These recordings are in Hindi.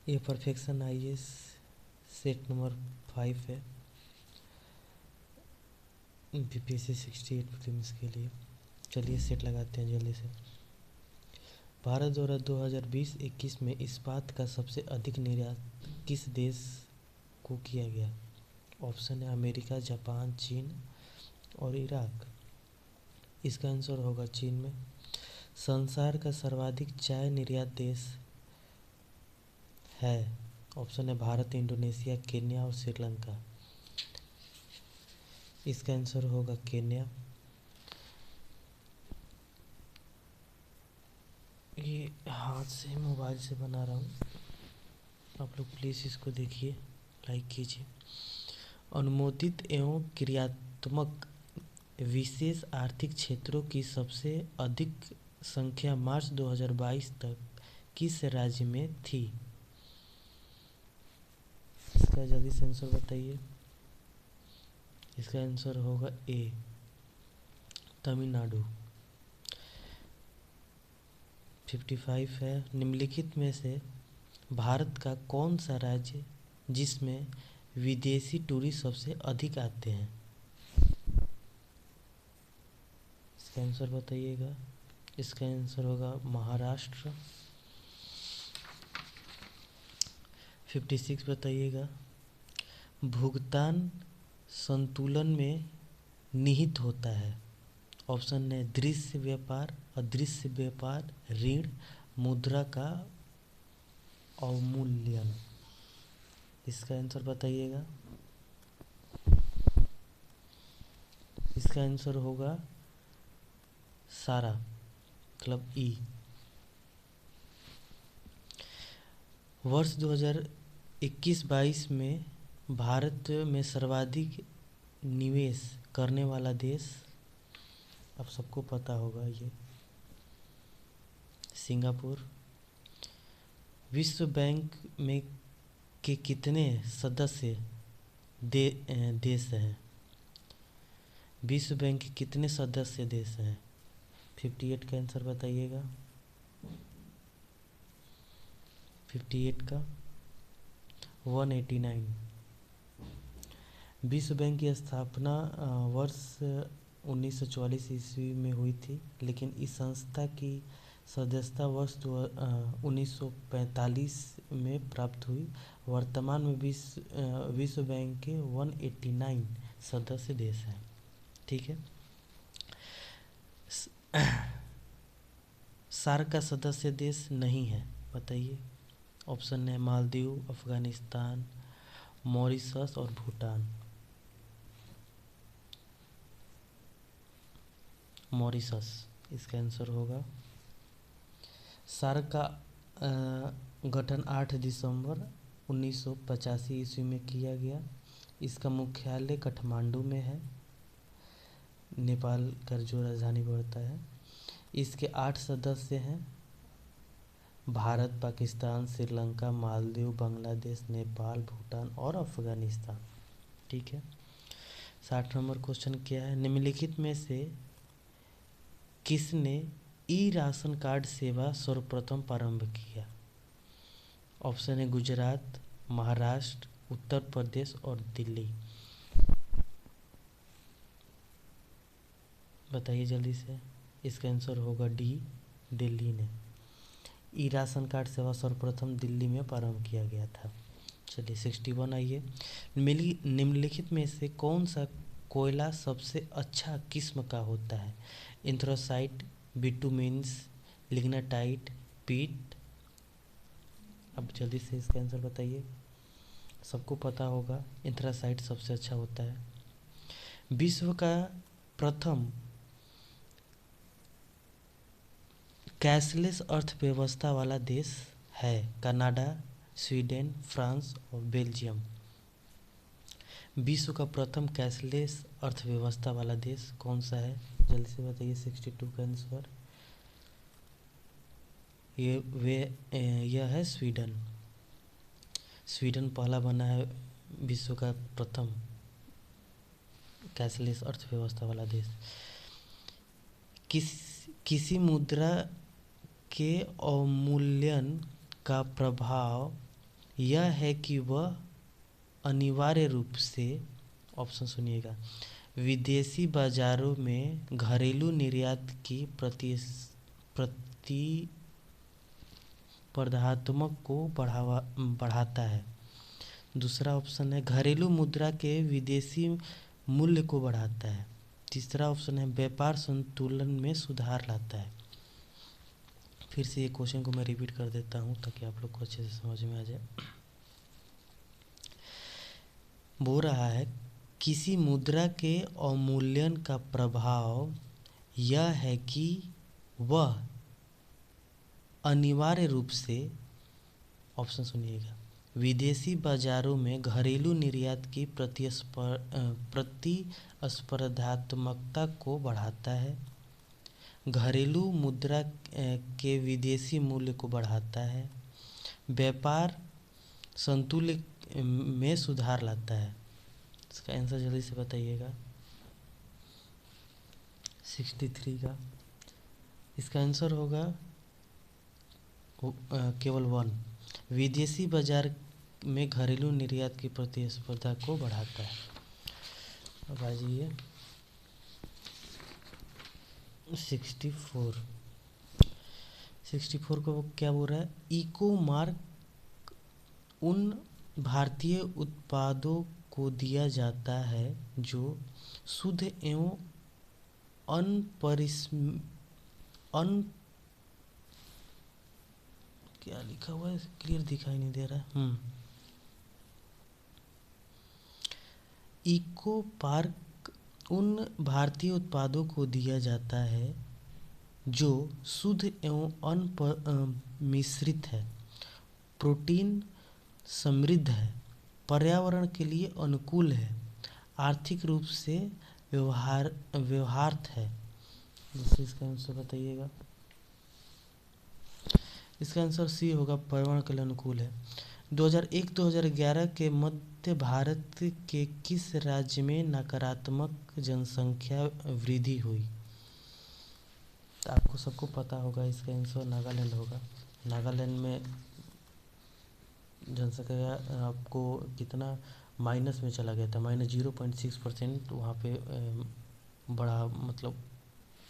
ये परफेक्शन आईएएस सेट नंबर 5 है बीपीएससी 68 प्रीलिम्स के लिए। चलिए सेट लगाते हैं जल्दी से। भारत द्वारा 2020-21 में इस्पात का सबसे अधिक निर्यात किस देश को किया गया? ऑप्शन है अमेरिका, जापान, चीन और इराक। इसका आंसर होगा चीन में। संसार का सर्वाधिक चाय निर्यात देश है? ऑप्शन है भारत, इंडोनेशिया, केन्या और श्रीलंका। इसका आंसर होगा केन्या। ये हाथ से मोबाइल से बना रहा हूँ, आप लोग प्लीज़ इसको देखिए, लाइक कीजिए। अनुमोदित एवं क्रियात्मक विशेष आर्थिक क्षेत्रों की सबसे अधिक संख्या मार्च 2022 तक किस राज्य में थी? इसका जल्दी से आंसर बताइए। इसका आंसर होगा ए, तमिलनाडु। 55 है। निम्नलिखित में से भारत का कौन सा राज्य जिसमें विदेशी टूरिस्ट सबसे अधिक आते हैं? इसका आंसर बताइएगा। इसका आंसर होगा महाराष्ट्र। 56 बताइएगा। भुगतान संतुलन में निहित होता है? ऑप्शन है दृश्य व्यापार, अदृश्य व्यापार, ऋण, मुद्रा का अवमूल्यन। इसका आंसर बताइएगा। इसका आंसर होगा सारा, मतलब ई। वर्ष 2021-22 में भारत में सर्वाधिक निवेश करने वाला देश, अब सबको पता होगा ये, सिंगापुर। विश्व बैंक में के कितने सदस्य देश हैं? विश्व बैंक के कितने सदस्य देश हैं? 58 का आंसर बताइएगा। 58 का 189। विश्व बैंक की स्थापना वर्ष 1944 ईस्वी में हुई थी, लेकिन इस संस्था की सदस्यता वर्ष 1945 में प्राप्त हुई। वर्तमान में विश्व बैंक के 189 सदस्य देश हैं। ठीक है। सार्क का सदस्य देश नहीं है, बताइए। ऑप्शन है मालदीव, अफगानिस्तान, मॉरिशस और भूटान। मॉरिशस इसका आंसर होगा। सार्क का गठन 8 दिसंबर 1985 ईस्वी में किया गया। इसका मुख्यालय काठमांडू में है, नेपाल का जो राजधानी पड़ता है। इसके 8 सदस्य हैं, भारत, पाकिस्तान, श्रीलंका, मालदीव, बांग्लादेश, नेपाल, भूटान और अफगानिस्तान। ठीक है। 60 नंबर क्वेश्चन क्या है? निम्नलिखित में से किसने ई राशन कार्ड सेवा सर्वप्रथम प्रारंभ किया? ऑप्शन है गुजरात, महाराष्ट्र, उत्तर प्रदेश और दिल्ली। बताइए जल्दी से। इसका आंसर होगा डी, दिल्ली ने। ई राशन कार्ड सेवा सर्वप्रथम दिल्ली में प्रारंभ किया गया था। चलिए 61 आइए। निम्नलिखित में से कौन सा कोयला सबसे अच्छा किस्म का होता है? एंथ्रासाइट, बिटुमेन्स, लिग्नाइट, पीट। अब जल्दी से इसका आंसर बताइए। सबको पता होगा एंथ्रासाइट सबसे अच्छा होता है। विश्व का प्रथम कैशलेस अर्थव्यवस्था वाला देश है? कनाडा, स्वीडन, फ्रांस और बेल्जियम। विश्व का प्रथम कैशलेस अर्थव्यवस्था वाला देश कौन सा है? जल्दी से बताइए। 62 का आंसर यह है स्वीडन। स्वीडन पहला बना है विश्व का प्रथम कैशलेस अर्थव्यवस्था वाला देश। किसी मुद्रा के अवमूल्यन का प्रभाव यह है कि वह अनिवार्य रूप से, ऑप्शन सुनिएगा, विदेशी बाजारों में घरेलू निर्यात की प्रतिस्पर्धात्मक को बढ़ाता है। दूसरा ऑप्शन है घरेलू मुद्रा के विदेशी मूल्य को बढ़ाता है। तीसरा ऑप्शन है व्यापार संतुलन में सुधार लाता है। फिर से ये क्वेश्चन को मैं रिपीट कर देता हूँ ताकि आप लोग को अच्छे से समझ में आ जाए। बोल रहा है किसी मुद्रा के अवमूल्यन का प्रभाव यह है कि वह अनिवार्य रूप से, ऑप्शन सुनिएगा, विदेशी बाजारों में घरेलू निर्यात की प्रतिस्पर्धात्मकता को बढ़ाता है, घरेलू मुद्रा के विदेशी मूल्य को बढ़ाता है, व्यापार संतुलन में सुधार लाता है। इसका आंसर जल्दी से बताइएगा। 63 का इसका आंसर होगा केवल 1, विदेशी बाजार में घरेलू निर्यात की प्रतिस्पर्धा को बढ़ाता है। अब आ जाइए 64 को क्या बोल रहा है, इको मार्क उन भारतीय उत्पादों को दिया जाता है जो शुद्ध एवं क्या लिखा हुआ है, क्लियर दिखाई नहीं दे रहा। इको पार्क उन भारतीय उत्पादों को दिया जाता है जो शुद्ध एवं मिश्रित है, प्रोटीन समृद्ध है, पर्यावरण के लिए अनुकूल है, आर्थिक रूप से व्यवहार्य है। जैसे इसका आंसर बताइएगा। इसका आंसर सी होगा, पर्यावरण के लिए अनुकूल है। 2001-2011 के मध्य भारत के किस राज्य में नकारात्मक जनसंख्या वृद्धि हुई? तो आपको सबको पता होगा, इसका आंसर नागालैंड होगा। नागालैंड में जनसंख्या आपको कितना माइनस में चला गया था, -0.6% वहाँ पे बढ़ा, मतलब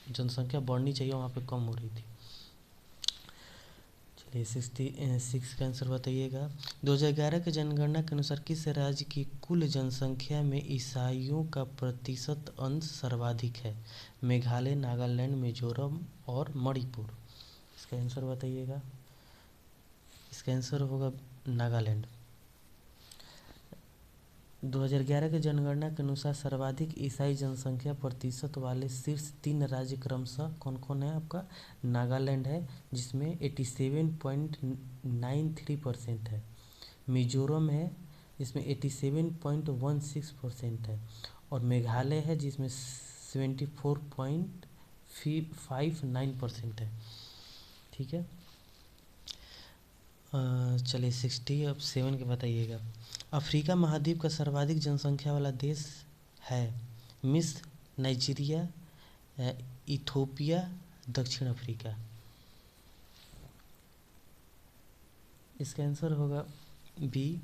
जनसंख्या बढ़नी चाहिए वहाँ पे कम हो रही थी। चलिए 66 का आंसर बताइएगा। 2011 के जनगणना के अनुसार किस राज्य की कुल जनसंख्या में ईसाइयों का प्रतिशत अंश सर्वाधिक है? मेघालय, नागालैंड, मिजोरम और मणिपुर। इसका आंसर बताइएगा। इसका आंसर होगा नागालैंड। 2011 के जनगणना के अनुसार सर्वाधिक ईसाई जनसंख्या प्रतिशत वाले शीर्ष 3 राज्य क्रमशः कौन कौन है? आपका नागालैंड है जिसमें 87.93% है, मिजोरम है जिसमें 87.16% है, और मेघालय है जिसमें 74.59% है। ठीक है, चलिए 67 के बताइएगा। अफ्रीका महाद्वीप का सर्वाधिक जनसंख्या वाला देश है मिस्र, नाइजीरिया, इथोपिया, दक्षिण अफ्रीका। इसका आंसर होगा बी,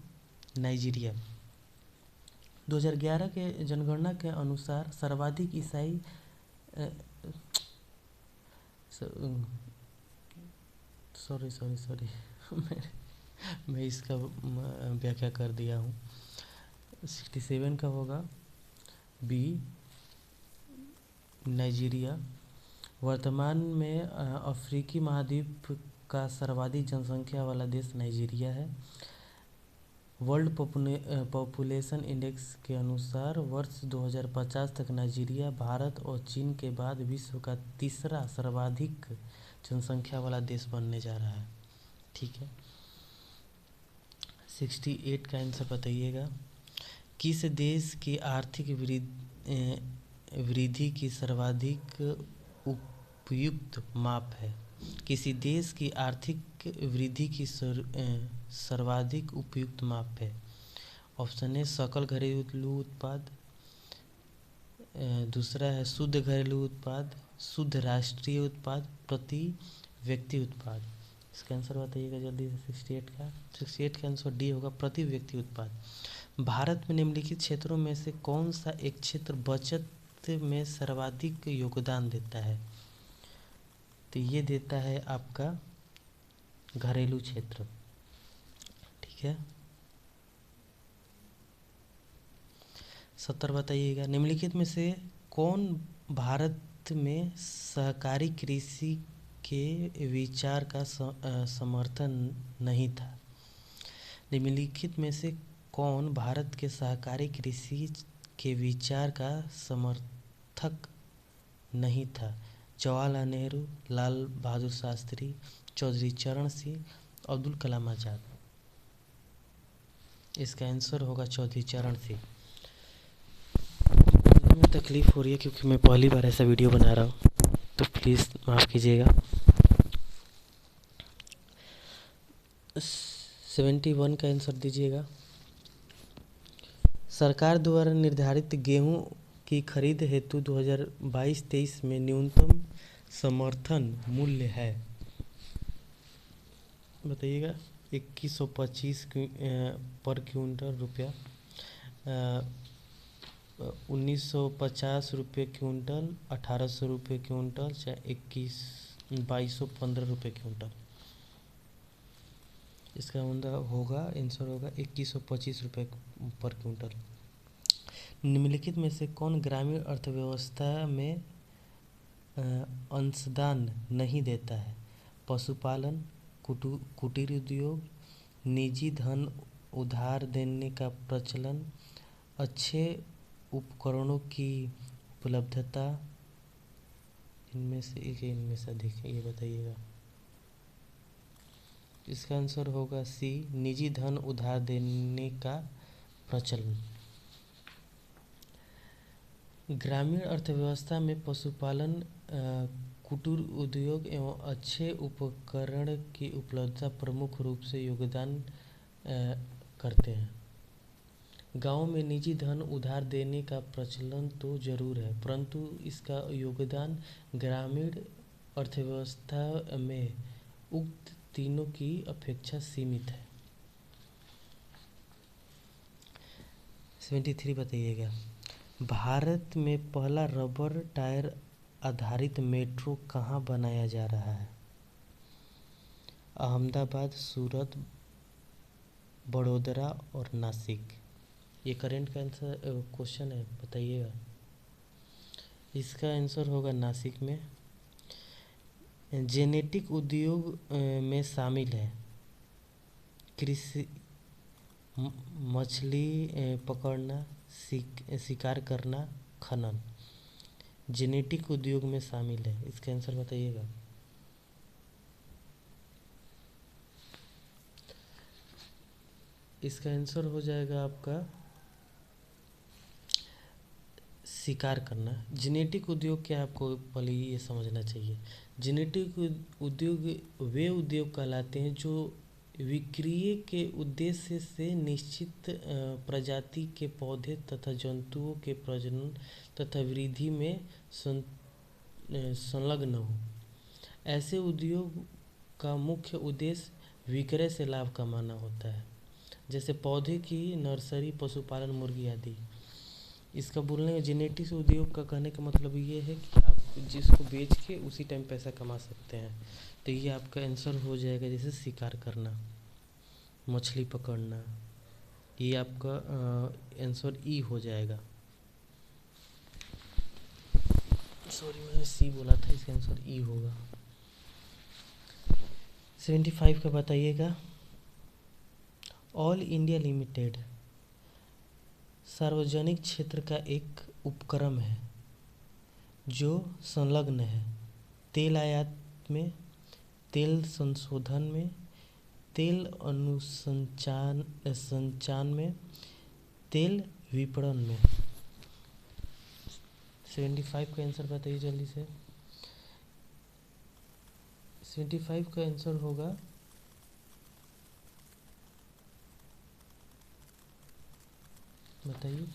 नाइजीरिया। 2011 के जनगणना के अनुसार सर्वाधिक ईसाई सॉरी मैं इसका व्याख्या कर दिया हूँ। 67 का होगा बी, नाइजीरिया। वर्तमान में अफ्रीकी महाद्वीप का सर्वाधिक जनसंख्या वाला देश नाइजीरिया है। वर्ल्ड पॉपुलेशन इंडेक्स के अनुसार वर्ष 2050 तक नाइजीरिया भारत और चीन के बाद विश्व का तीसरा सर्वाधिक जनसंख्या वाला देश बनने जा रहा है। ठीक है, 68 का आंसर बताइएगा। किस देश की आर्थिक वृद्धि की सर्वाधिक उपयुक्त माप है? किसी देश की आर्थिक वृद्धि की सर्वाधिक उपयुक्त माप है? ऑप्शन ए सकल घरेलू उत्पाद, दूसरा है शुद्ध घरेलू उत्पाद, शुद्ध राष्ट्रीय उत्पाद, प्रति व्यक्ति उत्पाद। इसका आंसर बताइएगा जल्दी से। 68 का आंसर डी होगा, प्रति व्यक्ति उत्पाद। भारत में निम्नलिखित क्षेत्रों में से कौन सा एक क्षेत्र बचत में सर्वाधिक योगदान देता है? तो ये देता है आपका घरेलू क्षेत्र। ठीक है, 70 बताइएगा। निम्नलिखित में से कौन भारत में सहकारी कृषि के विचार का समर्थन नहीं था? निम्नलिखित में से कौन भारत के सहकारी कृषि के विचार का समर्थक नहीं था? जवाहरलाल नेहरू, लाल बहादुर शास्त्री, चौधरी चरण सिंह, अब्दुल कलाम आज़ाद। इसका आंसर होगा चौधरी चरण सिंह। बोलने में तकलीफ़ हो रही है क्योंकि मैं पहली बार ऐसा वीडियो बना रहा हूँ, तो प्लीज़ माफ़ कीजिएगा। 71 का आंसर दीजिएगा। सरकार द्वारा निर्धारित गेहूं की खरीद हेतु 2022-23 में न्यूनतम समर्थन मूल्य है, बताइएगा। 2125 पर क्विंटल रुपया, 1950 रुपये क्विंटल, 1800 रुपये क्विंटल, चाहे 2215 रुपये क्विंटल। इसका होगा आंसर होगा 2125 रुपये पर क्विंटल। निम्नलिखित में से कौन ग्रामीण अर्थव्यवस्था में अंशदान नहीं देता है? पशुपालन, कुटीर उद्योग, निजी धन उधार देने का प्रचलन, अच्छे उपकरणों की उपलब्धता, इनमें से अधिक है, ये बताइएगा। इसका आंसर होगा सी, निजी धन उधार देने का प्रचलन। ग्रामीण अर्थव्यवस्था में पशुपालन, कुटीर उद्योग एवं अच्छे उपकरण की उपलब्धता प्रमुख रूप से योगदान करते हैं। गाँव में निजी धन उधार देने का प्रचलन तो जरूर है, परंतु इसका योगदान ग्रामीण अर्थव्यवस्था में उक्त तीनों की अपेक्षा सीमित है। 73 बताइएगा। भारत में पहला रबर टायर आधारित मेट्रो कहाँ बनाया जा रहा है? अहमदाबाद, सूरत, बड़ोदरा और नासिक। ये करेंट का आंसर क्वेश्चन है, बताइएगा। इसका आंसर होगा नासिक में। जेनेटिक उद्योग में शामिल है कृषि, मछली पकड़ना, शिकार करना, खनन। जेनेटिक उद्योग में शामिल है, इसका आंसर बताइएगा। इसका आंसर हो जाएगा आपका शिकार करना। जेनेटिक उद्योग क्या, आपको पहले ये समझना चाहिए। जेनेटिक उद्योग वे उद्योग कहलाते हैं जो विक्रय के उद्देश्य से निश्चित प्रजाति के पौधे तथा जंतुओं के प्रजनन तथा वृद्धि में संलग्न हो। ऐसे उद्योग का मुख्य उद्देश्य विक्रय से लाभ कमाना होता है, जैसे पौधे की नर्सरी, पशुपालन, मुर्गी आदि। इसका बोलने का जेनेटिक्स उद्योग का कहने का मतलब ये है कि आप जिसको बेच के उसी टाइम पैसा कमा सकते हैं। तो ये आपका आंसर हो जाएगा, जैसे शिकार करना, मछली पकड़ना, ये आपका आंसर ई हो जाएगा। सॉरी, मैंने सी बोला था, इसका आंसर ई होगा। 75 का बताइएगा। ऑल इंडिया लिमिटेड सार्वजनिक क्षेत्र का एक उपक्रम है जो संलग्न है तेल आयात में, तेल संशोधन में, तेल अनुसंचान में, तेल विपणन में। 75 का आंसर बताइए जल्दी से। 75 का आंसर होगा बताइए।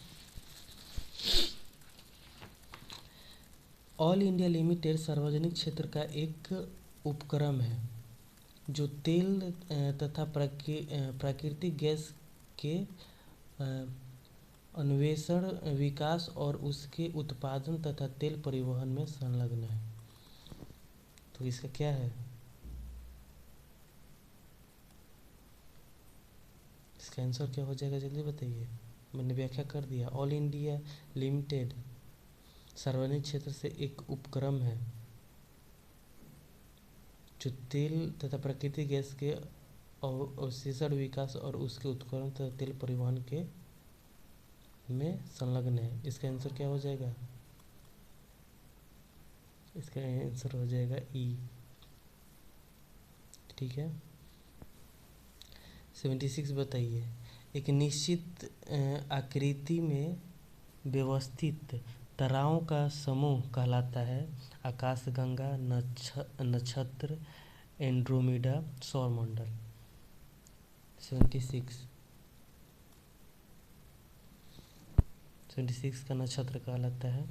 ऑल इंडिया लिमिटेड सार्वजनिक क्षेत्र का एक उपक्रम है जो तेल तथा प्राकृतिक गैस के अन्वेषण, विकास और उसके उत्पादन तथा तेल परिवहन में संलग्न है। तो इसका क्या है? इसका आंसर क्या हो जाएगा, जल्दी बताइए। मैंने व्याख्या कर दिया। ऑल इंडिया लिमिटेड सार्वजनिक क्षेत्र से एक उपक्रम है जो तेल तथा प्राकृतिक गैस के अवशोषण, विकास और उसके उत्पादन तथा तेल परिवहन के में संलग्न है। इसका आंसर क्या हो जाएगा? इसका आंसर हो जाएगा ई। ठीक है। 76 बताइए। एक निश्चित आकृति में व्यवस्थित ताराओं का समूह कहलाता है आकाशगंगा, नक्षत्र, एंड्रोमेडा, सौरमंडल। 76 का नक्षत्र कहलाता है,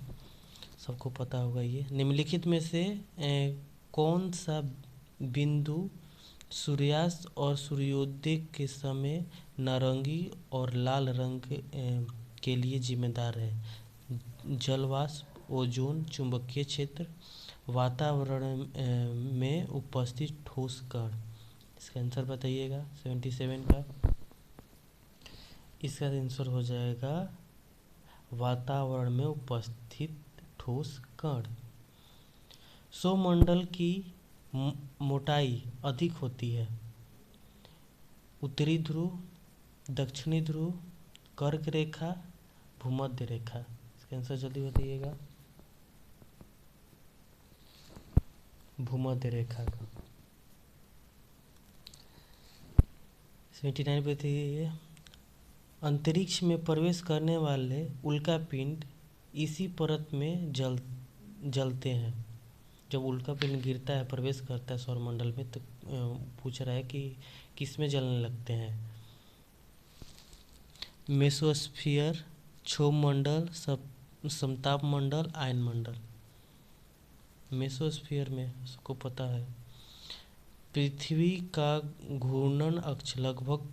सबको पता होगा ये। निम्नलिखित में से कौन सा बिंदु सूर्यास्त और सूर्योदय के समय नारंगी और लाल रंग के लिए जिम्मेदार है? जलवाष्प, ओजोन, चुंबकीय क्षेत्र, वातावरण में उपस्थित ठोस कण। इसका आंसर बताइएगा 77 का। इसका आंसर हो जाएगा वातावरण में उपस्थित ठोस कण। सौरमंडल की मोटाई अधिक होती है? उत्तरी ध्रुव, दक्षिणी ध्रुव, कर्क रेखा, भूमध्य रेखा। इसका आंसर जल्दी बताइएगा। भूमध्य रेखा का। 79 बताइए। अंतरिक्ष में प्रवेश करने वाले उल्कापिंड इसी परत में जलते हैं। जब उल्कापिंड गिरता है, प्रवेश करता है सौरमंडल में, तो पूछ रहा है कि किस में जलने लगते हैं? मेसोस्फीयर, क्षोभ मंडल, समताप मंडल, आयन मंडल। मेसोस्फीयर में सबको पता है। पृथ्वी का घूर्णन अक्ष लगभग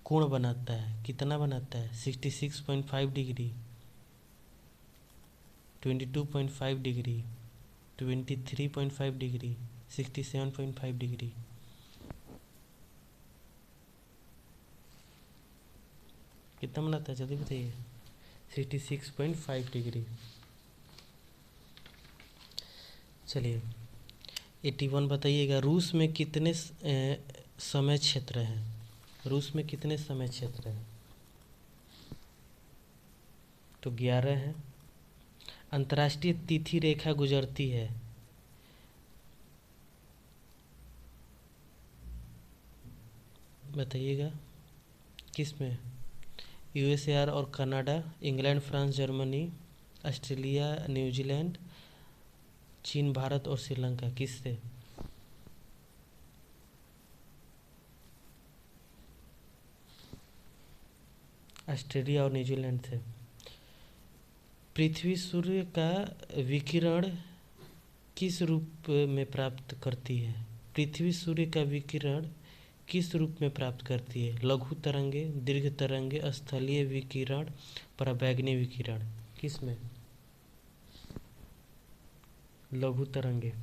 कोण बनाता है, कितना बनाता है? 66.5 डिग्री, 22.5 डिग्री, 23.5 डिग्री, 67.5 डिग्री। कितना बनाता है, जल्दी बताइए। 66.5 डिग्री। चलिए 81 बताइएगा। रूस में कितने समय क्षेत्र हैं? रूस में कितने समय क्षेत्र हैं? तो 11 है। अंतर्राष्ट्रीय तिथि रेखा गुजरती है? बताइएगा किस में? यूएसएआर और Canada, England, France, Germany, Australia, New Zealand, चीन, भारत और श्रीलंका। किस से? ऑस्ट्रेलिया और न्यूजीलैंड से। पृथ्वी सूर्य का विकिरण किस रूप में प्राप्त करती है? पृथ्वी सूर्य का विकिरण किस रूप में प्राप्त करती है? लघु तरंगे, दीर्घ तरंगे, स्थलीय विकिरण, पराबैंगनी विकिरण। किस में? लघु तरंगे।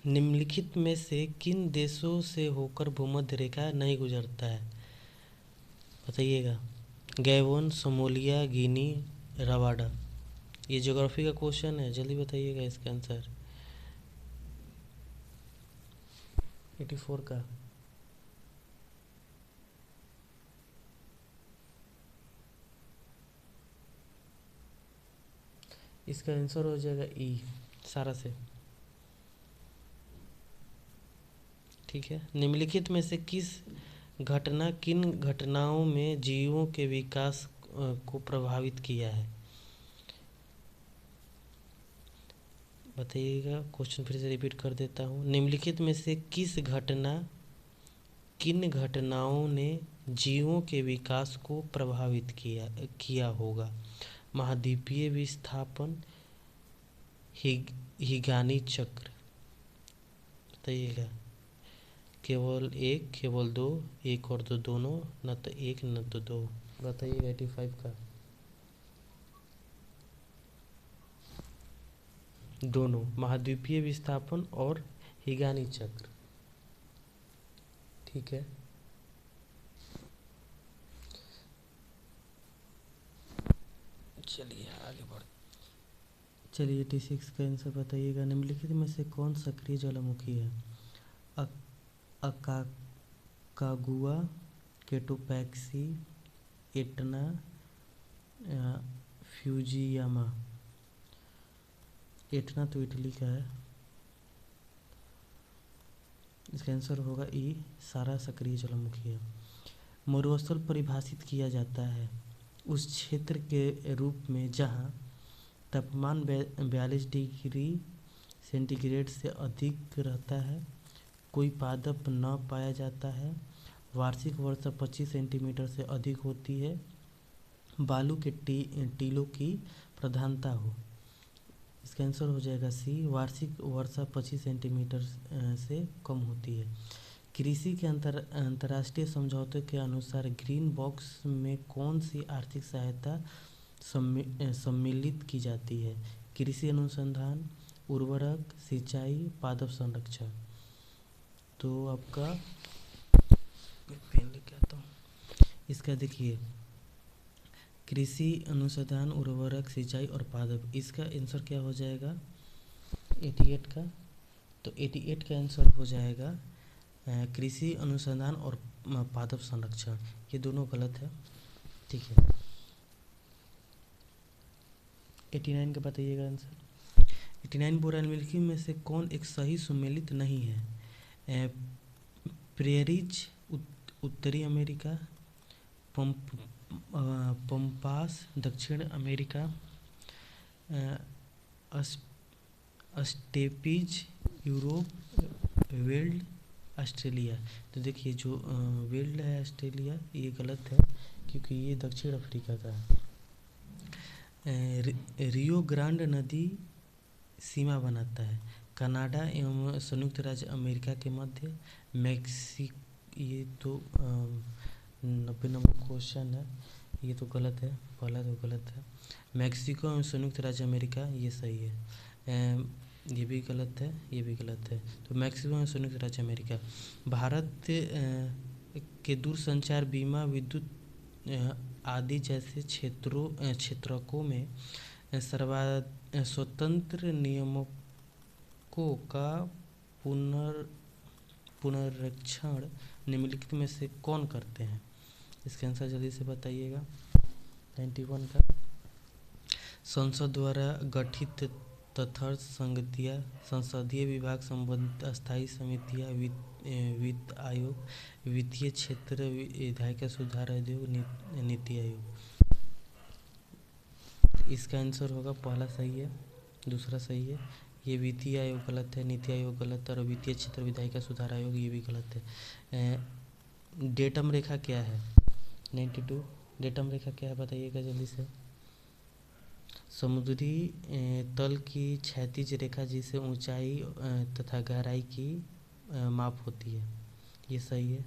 निम्नलिखित में से किन देशों से होकर भूमध्य रेखा नहीं गुजरता है? बताइएगा। गैबोन, सोमालिया, गिनी, रवांडा। ये ज्योग्राफी का क्वेश्चन है, जल्दी बताइएगा इसका आंसर। 84 का। इसका आंसर हो जाएगा ई, सारा से। ठीक है। निम्नलिखित में से किन घटनाओं में जीवों के विकास को प्रभावित किया है? बताइएगा। क्वेश्चन फिर से रिपीट कर देता हूँ। निम्नलिखित में से किन घटनाओं ने जीवों के विकास को प्रभावित किया होगा? महाद्वीपीय विस्थापन, हिगानी चक्र। बताइएगा। केवल एक, केवल दो, एक और दो दोनों, न तो एक न तो दो। बताइए 85 का। दोनों। महाद्वीपीय विस्थापन और हिगानी चक्र। ठीक है, चलिए आगे बढ़। चलिए 86 का आंसर बताइएगा। निम्नलिखित में से कौन सक्रिय ज्वालामुखी है? अकाकागुआ, केटोपैक्सी, एटना, फ्यूजियामा। एटना तो इटली का है, इसका आंसर होगा ई, सारा सक्रिय ज्वालामुखी है। मरुस्थल परिभाषित किया जाता है उस क्षेत्र के रूप में जहाँ तापमान 42 डिग्री सेंटीग्रेड से अधिक रहता है, कोई पादप न पाया जाता है, वार्षिक वर्षा 25 सेंटीमीटर से अधिक होती है, बालू के टीलों की प्रधानता हो। इसका आंसर हो जाएगा सी, वार्षिक वर्षा 25 सेंटीमीटर से कम होती है। कृषि के अंतर्राष्ट्रीय समझौते के अनुसार ग्रीन बॉक्स में कौन सी आर्थिक सहायता सम्मिलित की जाती है? कृषि अनुसंधान, उर्वरक, सिंचाई, पादप संरक्षण। तो आपका पेन लेके आता हूँ। इसका देखिए, कृषि अनुसंधान, उर्वरक, सिंचाई और पादप, इसका आंसर क्या हो जाएगा 88 का? तो 88 का आंसर हो जाएगा कृषि अनुसंधान और पादप संरक्षण। ये दोनों गलत है, ठीक है। 89 का बताइएगा आंसर। 89 बोरा निम्नलिखित में से कौन एक सही सुमेलित नहीं है? प्रेरीज उत्तरी अमेरिका, पंपास दक्षिण America, steppes Europe, veld Australia. तो देखिए जो वेल्ड है ऑस्ट्रेलिया, ये गलत है क्योंकि ये दक्षिण अफ्रीका का है। रियो ग्रांड नदी सीमा बनाता है कनाडा एवं संयुक्त राज्य अमेरिका के मध्य, ये तो 90 नंबर क्वेश्चन है, ये तो गलत है, पहला तो गलत है। मैक्सिको एवं संयुक्त राज्य अमेरिका, ये सही है। ये भी गलत है, ये भी गलत है। तो मैक्सिको एवं संयुक्त राज्य अमेरिका। भारत के दूरसंचार, बीमा, विद्युत आदि जैसे क्षेत्रकों में स्वतंत्र नियामकों का पुनरीक्षण निम्नलिखित में से कौन करते हैं? इसका आंसर जल्दी से बताइएगा 91 का। संसद द्वारा गठित तथर्थ संगतियाँ, संसदीय विभाग संबंधित अस्थायी समितियाँ, वित्त आयोग, वित्तीय क्षेत्र, विधायिका सुधार आयोग, नीति आयोग। इसका आंसर होगा पहला सही है, दूसरा सही है। ये वित्तीय आयोग गलत है, नीति आयोग गलत है, और वित्तीय क्षेत्र विधायिका सुधार आयोग ये भी गलत है। डेटम रेखा क्या है? 92। डेटम रेखा क्या है बताइएगा जल्दी से। समुद्री तल की क्षैतिज रेखा जिसे ऊंचाई तथा गहराई की माप होती है, ये सही है।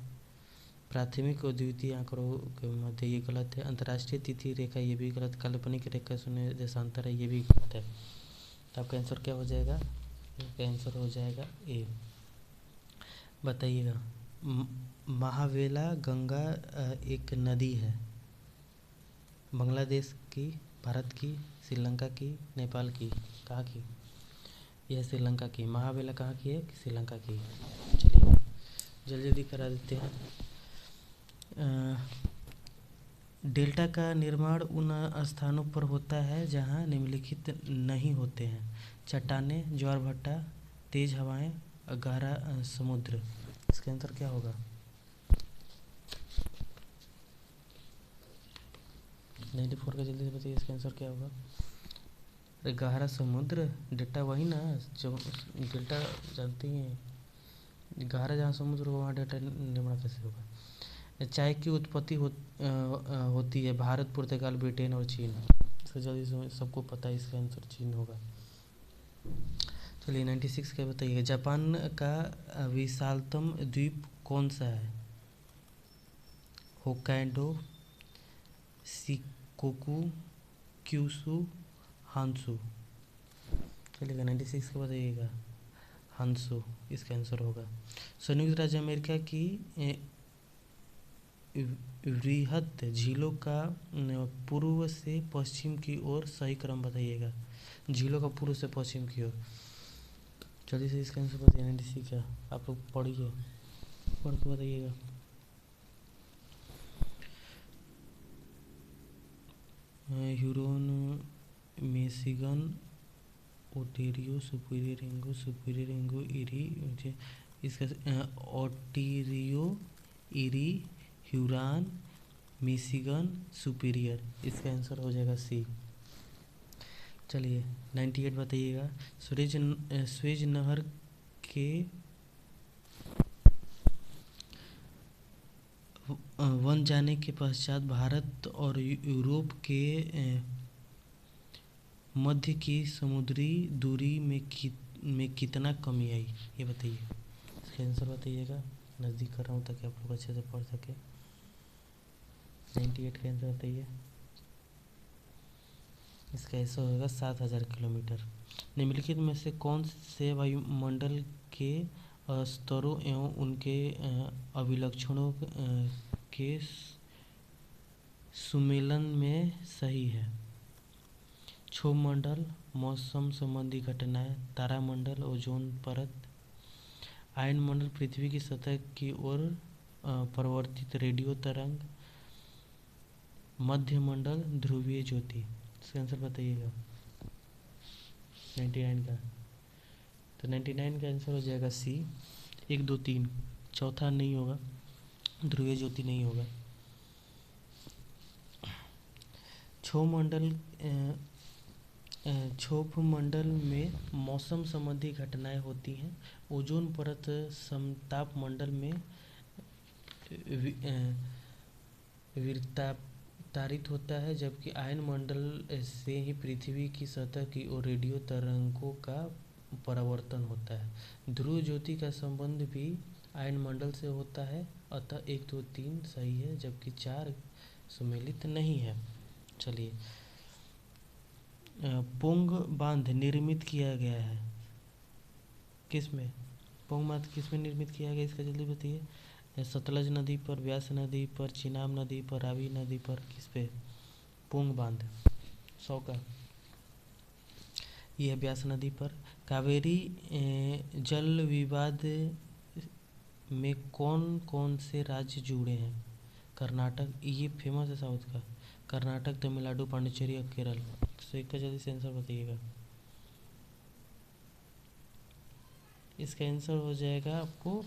प्राथमिक और द्वितीय आंकड़ों के मध्य, ये गलत है। अंतर्राष्ट्रीय तिथि रेखा, ये भी गलत। काल्पनिक रेखा शून्य देशांतर है, ये भी गलत है। तो आपका आंसर क्या हो जाएगा? इसका आंसर हो जाएगा ए। बताइएगा, महावेला गंगा एक नदी है, बांग्लादेश की, भारत की, श्रीलंका की, नेपाल की, कहाँ की? यह श्रीलंका की। महावेला कहाँ की है? श्रीलंका की। चलिए जल्दी जल्दी करा देते हैं। डेल्टा का निर्माण उन स्थानों पर होता है जहाँ निम्नलिखित नहीं होते हैं: चट्टानें, ज्वार भाटा, तेज हवाएं, गहरा समुद्र। इसका आंसर क्या होगा? 94 का जल्दी से बताइए, इसका आंसर क्या होगा? अरे गहरा समुद्र, डेल्टा वही ना, जो डेल्टा जानते ही हैं, गहरा जहाँ समुद्र हो वहाँ डेल्टा निर्माण कैसे होगा? चाय की उत्पत्ति होती है भारत, पुर्तगाल, ब्रिटेन और चीन। इसका जल्दी से सबको पता है, इसका आंसर चीन होगा। चलिए 96 का बताइएगा। जापान का विशालतम द्वीप कौन सा है? Hokkaido, Shikoku, Kyushu, Honshu. चलिएगा 96 का बताइएगा। हांसू इसका आंसर होगा। संयुक्त राज्य अमेरिका की वृहद झीलों का पूर्व से पश्चिम की ओर सही क्रम बताइएगा। झीलों का पूर्व से पश्चिम की ओर। जल्दी से इसका आंसर बताइए 96 का। आप लोग पढ़िए, पढ़ के बताइएगा। Huron, Michigan, ओटेरियो, superior Ringo, eri, इसका ओटेरियो, इरी, ह्यूरॉन, मिशिगन, सुपीरियर, इसका आंसर हो जाएगा सी। चलिए 98 बताइएगा। स्वेज नहर के बन जाने के पश्चात भारत और यूरोप के मध्य की समुद्री दूरी में कितना कमी आई, ये बताइए। इसका आंसर बताइएगा। नज़दीक कर रहा हूँ ताकि आप लोग अच्छे से पढ़ सके। 98 का आंसर बताइए। इसका आंसर होगा 7000 किलोमीटर। निम्नलिखित में से कौन से वायुमंडल के स्तरों एवं उनके अभिलक्षणों के सुमेलन में सही है? क्षोभमंडल, मौसम संबंधी घटनाएं, तारामंडल, ओजोन परत, आयनमंडल, पृथ्वी की सतह की ओर परिवर्तित रेडियो तरंग, मध्यमंडल, ध्रुवीय ज्योति। इसका आंसर बताइएगा 99 का। तो 99 का आंसर हो जाएगा सी। 1 2 3, चौथा नहीं होगा, ध्रुवीय ज्योति नहीं होगा। क्षोभमंडल में मौसम संबंधी घटनाएं होती हैं। ओजोन परत समताप मंडल में वितारित होता है, जबकि आयन मंडल से ही पृथ्वी की सतह की ओर रेडियो तरंगों का परावर्तन होता है। ध्रुव ज्योति का संबंध भी आयन मंडल से होता है। अतः 1 2 3 सही है, जबकि 4 सुमेलित नहीं है। चलिए, पोंग बांध निर्मित किया गया है किसमें? पोंग बांध किसमें निर्मित किया गया, इसका जल्दी बताइए। सतलज नदी पर, व्यास नदी पर, चिनाब नदी पर, रावी नदी पर, किस पे? पोंग बांध 100 का। यह व्यास नदी पर। कावेरी जल विवाद में कौन कौन से राज्य जुड़े हैं? कर्नाटक, ये फेमस है साउथ का। कर्नाटक, तमिलनाडु, पांडिचेरी और केरल। तो एक का जल्दी से आंसर बताइएगा। इसका आंसर हो जाएगा आपको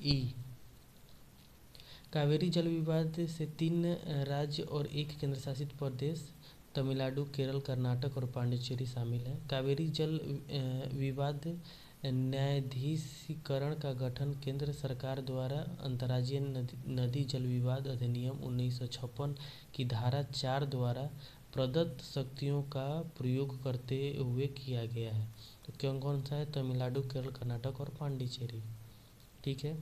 ई। कावेरी जल विवाद से 3 राज्य और 1 केंद्र शासित प्रदेश तमिलनाडु, केरल, कर्नाटक और पांडिचेरी शामिल है। कावेरी जल विवाद न्यायाधीशीकरण का गठन केंद्र सरकार द्वारा अंतर्राज्यीय नदी जल विवाद अधिनियम 1956 की धारा 4 द्वारा प्रदत्त शक्तियों का प्रयोग करते हुए किया गया है। तो कौन कौन सा है? तमिलनाडु, केरल, कर्नाटक और पांडिचेरी। ठीक है,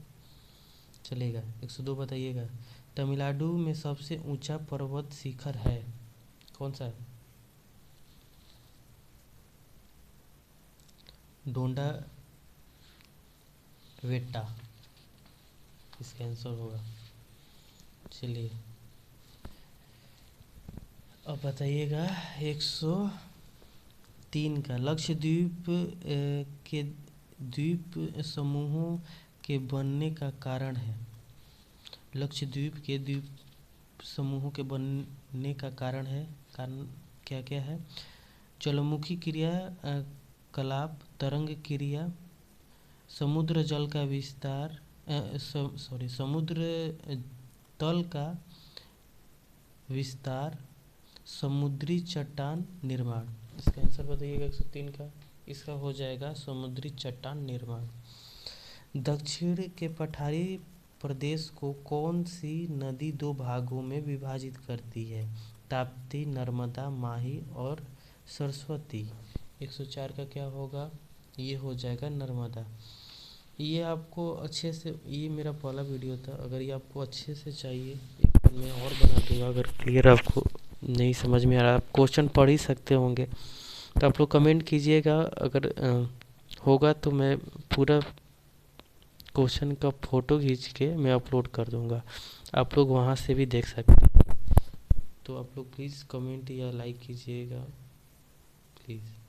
चलेगा। 102 बताइएगा। तमिलनाडु में सबसे ऊंचा पर्वत शिखर है, कौन सा है? डोंडा वेट्टा, इसका आंसर होगा। चलिए अब बताइएगा 103 का। लक्षद्वीप के द्वीप समूहों के बनने का कारण है। लक्षद्वीप के द्वीप समूहों के बनने का कारण है, कारण क्या क्या है? ज्वालामुखी क्रिया, कलाप, तरंग क्रिया, समुद्र जल का विस्तार, समुद्र तल का विस्तार, समुद्री चट्टान निर्माण। इसका आंसर बताइएगा 103 का। इसका हो जाएगा समुद्री चट्टान निर्माण। दक्षिण के पठारी प्रदेश को कौन सी नदी 2 भागों में विभाजित करती है? ताप्ती, नर्मदा, माही और सरस्वती। 104 का क्या होगा, ये हो जाएगा नर्मदा। ये आपको अच्छे से, ये मेरा पहला वीडियो था, अगर ये आपको अच्छे से चाहिए एक बार मैं और बना दूंगा। अगर क्लियर आपको नहीं समझ में आ रहा, आप क्वेश्चन पढ़ ही सकते होंगे तो आप लोग कमेंट कीजिएगा। अगर होगा तो मैं पूरा क्वेश्चन का फ़ोटो खींच के मैं अपलोड कर दूंगा, आप लोग वहाँ से भी देख सकते हैं। तो आप लोग प्लीज़ कमेंट या लाइक कीजिएगा प्लीज़।